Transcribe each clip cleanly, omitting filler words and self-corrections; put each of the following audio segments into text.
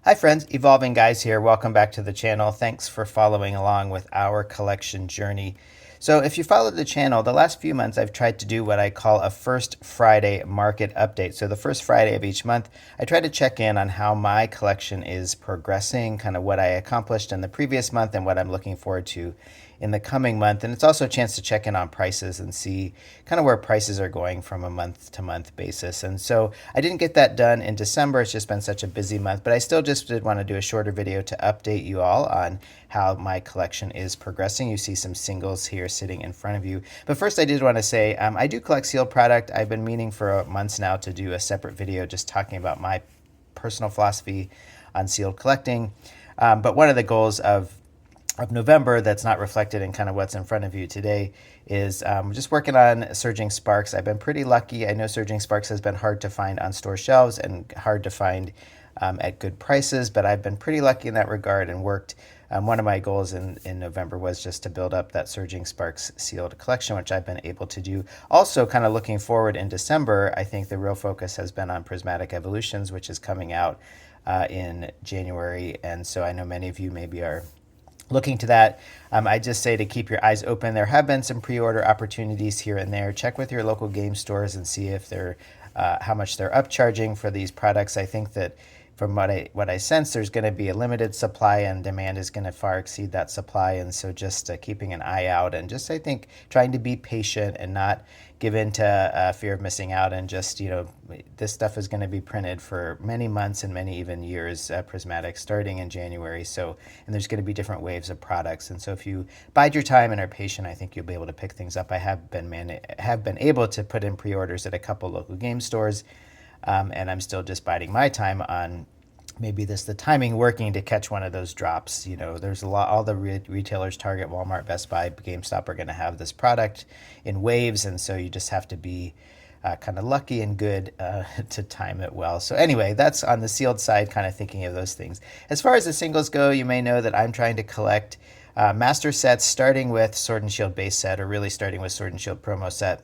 Hi friends, Evolving Guys here. Welcome back to the channel. Thanks for following along with our collection journey. So if you followed the channel, the last few months I've tried to do what I call a first Friday market update. So the first Friday of each month, I try to check in on how my collection is progressing, kind of what I accomplished in the previous month and what I'm looking forward to in the coming month. And it's also a chance to check in on prices and see kind of where prices are going from a month to month basis. And so I didn't get that done in December. It's just been such a busy month, but I still just did want to do a shorter video to update you all on how my collection is progressing. You see some singles here sitting in front of you. But first I did want to say I do collect sealed product. I've been meaning for months now to do a separate video just talking about my personal philosophy on sealed collecting. But one of the goals of November that's not reflected in kind of what's in front of you today is just working on Surging Sparks. I've been pretty lucky. I know Surging Sparks has been hard to find on store shelves and hard to find at good prices, but I've been pretty lucky in that regard and worked. One of my goals in November was just to build up that Surging Sparks sealed collection, which I've been able to do. Also, kind of looking forward in December, I think the real focus has been on Prismatic Evolutions, which is coming out in January. And so I know many of you maybe are looking to that. I just say to keep your eyes open. There have been some pre-order opportunities here and there. Check with your local game stores and see if they're how much they're upcharging for these products. I think that from what I sense, there's going to be a limited supply and demand is going to far exceed that supply. And so just keeping an eye out and just, I think, trying to be patient and not give in to fear of missing out. And just, this stuff is going to be printed for many months and many even years, Prismatic, starting in January. So, and there's going to be different waves of products. And so if you bide your time and are patient, I think you'll be able to pick things up. I have been able to put in pre-orders at a couple local game stores. And I'm still just biding my time on maybe the timing working to catch one of those drops. There's a lot, all the retailers, Target, Walmart, Best Buy, GameStop are going to have this product in waves. And so you just have to be kind of lucky and good to time it well. So anyway, that's on the sealed side, kind of thinking of those things. As far as the singles go, you may know that I'm trying to collect master sets, starting with Sword and Shield base set, or really starting with Sword and Shield promo set.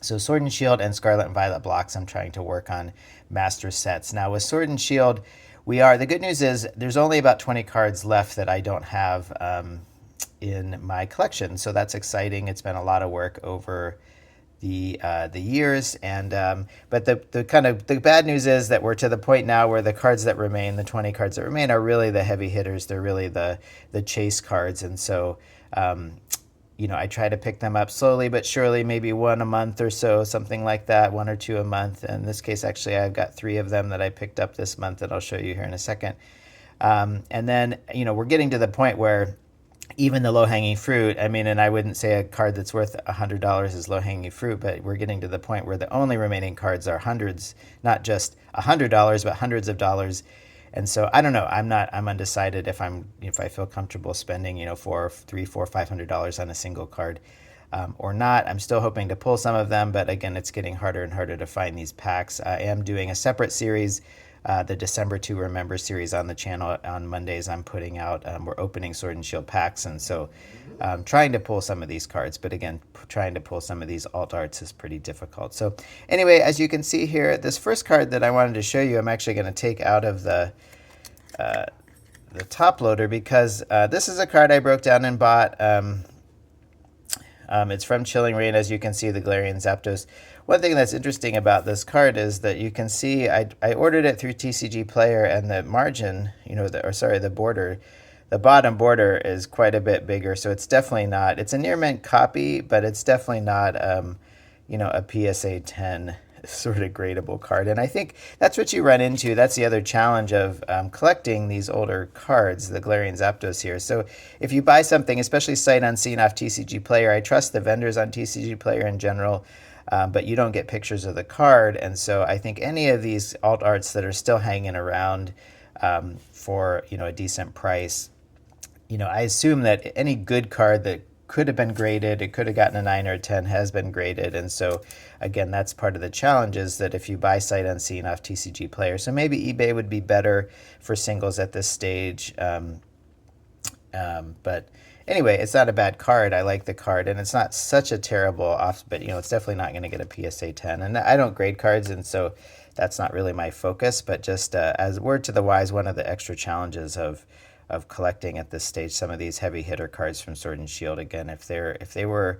So Sword and Shield and Scarlet and Violet blocks, I'm trying to work on master sets. Now with Sword and Shield, the good news is there's only about 20 cards left that I don't have in my collection. So that's exciting. It's been a lot of work over the years. And but the bad news is that we're to the point now where the cards that remain, the 20 cards that remain, are really the heavy hitters. They're really the chase cards. And so I try to pick them up slowly but surely, maybe one a month or so, something like that, one or two a month. In this case, actually, I've got 3 of them that I picked up this month that I'll show you here in a second. And then, we're getting to the point where even the low-hanging fruit, and I wouldn't say a card that's worth $100 is low-hanging fruit, but we're getting to the point where the only remaining cards are hundreds, not just $100, but hundreds of dollars. And so I don't know. I'm undecided if I feel comfortable spending, $300, $400, $500 on a single card or not. I'm still hoping to pull some of them, but again, it's getting harder and harder to find these packs. I am doing a separate series, the December to Remember series on the channel. On Mondays, I'm putting out, we're opening Sword and Shield packs. And so trying to pull some of these cards, but again, trying to pull some of these alt arts is pretty difficult. So anyway, as you can see here, this first card that I wanted to show you, I'm actually going to take out of the top loader because this is a card I broke down and bought. It's from Chilling Reign. As you can see, the Galarian Zapdos. One thing that's interesting about this card is that you can see I ordered it through TCG Player, and the margin, the border, the bottom border is quite a bit bigger. So it's definitely not, it's a near mint copy, but it's definitely not, a PSA 10 sort of gradable card. And I think that's what you run into. That's the other challenge of collecting these older cards, the Galarian Zapdos here. So if you buy something, especially sight unseen off TCG Player, I trust the vendors on TCG Player in general, but you don't get pictures of the card. And so I think any of these alt arts that are still hanging around for a decent price, I assume that any good card that could have been graded, it could have gotten a 9 or a 10, has been graded. And so again, that's part of the challenge, is that if you buy sight unseen off TCG Player, so maybe eBay would be better for singles at this stage. But anyway, it's not a bad card. I like the card, and it's not such a terrible off, but it's definitely not going to get a PSA 10. And I don't grade cards, and so that's not really my focus. But just as word to the wise, one of the extra challenges of collecting at this stage some of these heavy hitter cards from Sword and Shield. Again, if they were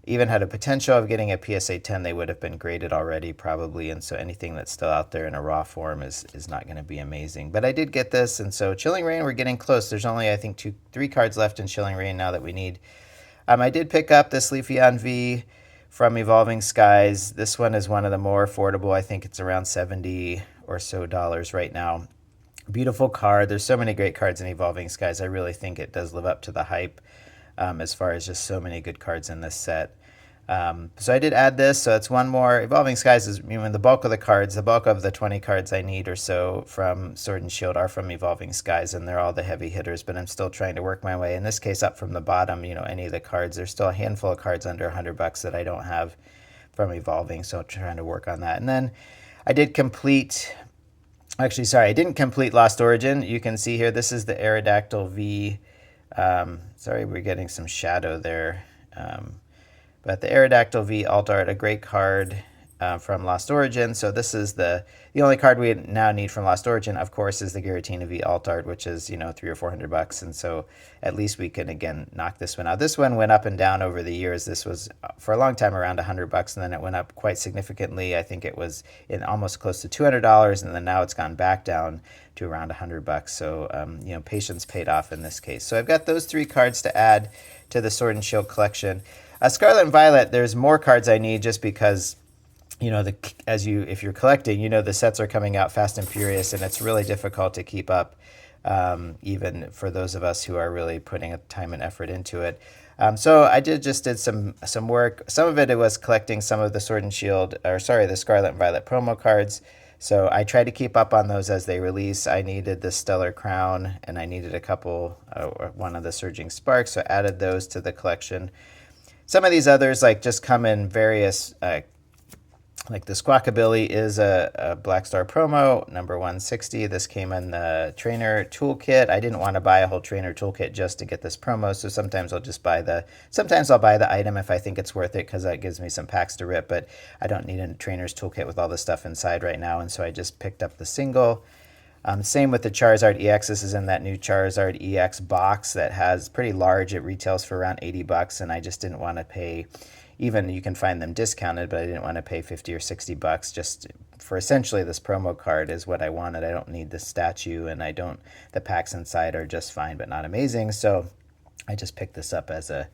even had a potential of getting a PSA 10, they would have been graded already probably, and so anything that's still out there in a raw form is not going to be amazing. But I did get this, and so Chilling Reign, we're getting close. There's only, I think, 3 cards left in Chilling Reign now that we need. I did pick up this Leafeon V from Evolving Skies. This one is one of the more affordable. I think it's around $70 or so right now. Beautiful card. There's so many great cards in Evolving Skies. I really think it does live up to the hype. As far as just so many good cards in this set. So I did add this, so it's one more. Evolving Skies is the bulk of the cards, the bulk of the 20 cards I need or so from Sword and Shield are from Evolving Skies, and they're all the heavy hitters, but I'm still trying to work my way, in this case, up from the bottom, any of the cards. There's still a handful of cards under $100 that I don't have from Evolving, so I'm trying to work on that. And then I did complete, I didn't complete Lost Origin. You can see here, this is the Aerodactyl V. Sorry, we're getting some shadow there. But the Aerodactyl V Alt Art, a great card from Lost Origin. So this is the only card we now need from Lost Origin, of course, is the Giratina V Alt Art, which is, $300 or $400. And so at least we can, again, knock this one out. This one went up and down over the years. This was, for a long time, around $100, and then it went up quite significantly. I think it was in almost close to $200, and then now it's gone back down to around $100. So, patience paid off in this case. So I've got those 3 cards to add to the Sword and Shield collection. Scarlet and Violet, there's more cards I need just because, if you're collecting, the sets are coming out fast and furious, and it's really difficult to keep up, even for those of us who are really putting time and effort into it. So I did some work. Some of it was collecting some of the the Scarlet and Violet promo cards. So I tried to keep up on those as they release. I needed the Stellar Crown, and I needed a couple, one of the Surging Sparks, so I added those to the collection. Some of these others just come in various, like the Squawkabilly is a Black Star promo, number 160. This came in the Trainer Toolkit. I didn't want to buy a whole Trainer Toolkit just to get this promo, so sometimes I'll buy the item if I think it's worth it, because that gives me some packs to rip, but I don't need a Trainer's Toolkit with all the stuff inside right now, and so I just picked up the single. Same with the Charizard EX. This is in that new Charizard EX box that has pretty large. It retails for around $80, and I just didn't want to pay, even you can find them discounted, but I didn't want to pay $50 or $60 just for essentially this promo card is what I wanted. I don't need the statue, and the packs inside are just fine, but not amazing. So I just picked this up as a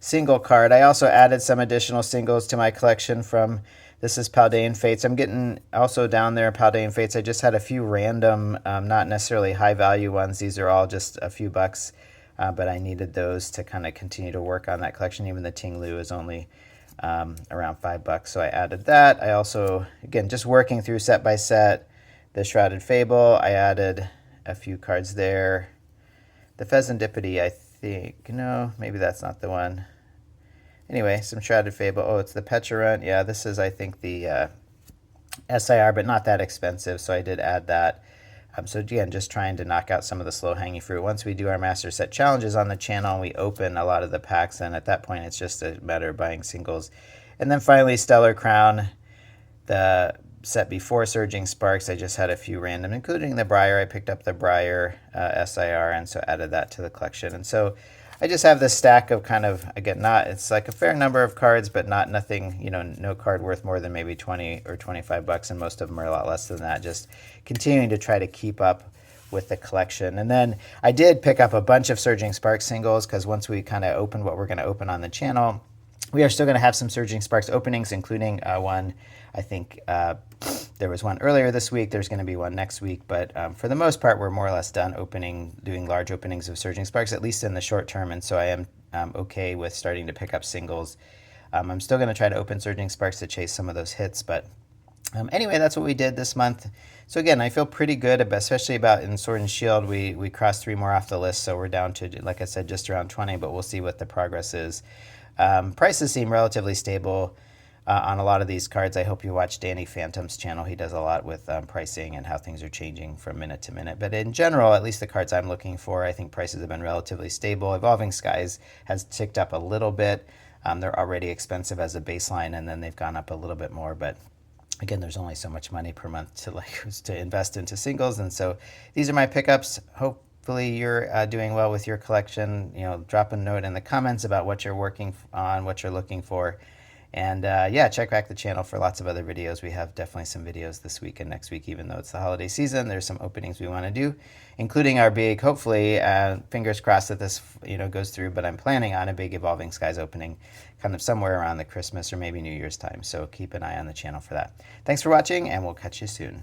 single card. I also added some additional singles to my collection from, this is Paldean Fates. I'm getting also down there, Paldean Fates. I just had a few random, not necessarily high value ones. These are all just a few bucks, but I needed those to kind of continue to work on that collection. Even the Ting Lu is only around $5, so I added that. I also, again, just working through set by set, the Shrouded Fable, I added a few cards there. The Pheasantipity, I think, no, maybe that's not the one. Anyway, some Shrouded Fable. Oh, it's the Pecharunt. Yeah, this is, I think, the SIR, but not that expensive, so I did add that. So again, just trying to knock out some of the slow-hanging fruit. Once we do our Master Set challenges on the channel, we open a lot of the packs, and at that point, it's just a matter of buying singles. And then finally, Stellar Crown, the set before Surging Sparks. I just had a few random, including the Briar. I picked up the Briar SIR, and so added that to the collection. And so I just have this stack of kind of, again, it's like a fair number of cards, but nothing, no card worth more than maybe $20 or $25, and most of them are a lot less than that. Just continuing to try to keep up with the collection. And then I did pick up a bunch of Surging Sparks singles, because once we kind of open what we're going to open on the channel, we are still going to have some Surging Sparks openings, including one, I think there was one earlier this week. There's going to be one next week. But for the most part, we're more or less done doing large openings of Surging Sparks, at least in the short term. And so I am okay with starting to pick up singles. I'm still going to try to open Surging Sparks to chase some of those hits. But anyway, that's what we did this month. So again, I feel pretty good, especially about in Sword and Shield. We crossed 3 more off the list, so we're down to, like I said, just around 20, but we'll see what the progress is. Prices seem relatively stable on a lot of these cards. I hope you watch Danny Phantom's channel. He does a lot with pricing and how things are changing from minute to minute. But in general, at least the cards I'm looking for, I think prices have been relatively stable. Evolving Skies has ticked up a little bit. They're already expensive as a baseline, and then they've gone up a little bit more. But Again, there's only so much money per month to invest into singles, and so these are my pickups. Hopefully, you're doing well with your collection. Drop a note in the comments about what you're working on, what you're looking for, and yeah, check back the channel for lots of other videos. We have definitely some videos this week and next week, even though it's the holiday season. There's some openings we want to do, including our big, hopefully, fingers crossed that this goes through, but I'm planning on a big Evolving Skies opening kind of somewhere around the Christmas or maybe New Year's time. So keep an eye on the channel for that. Thanks for watching, and we'll catch you soon.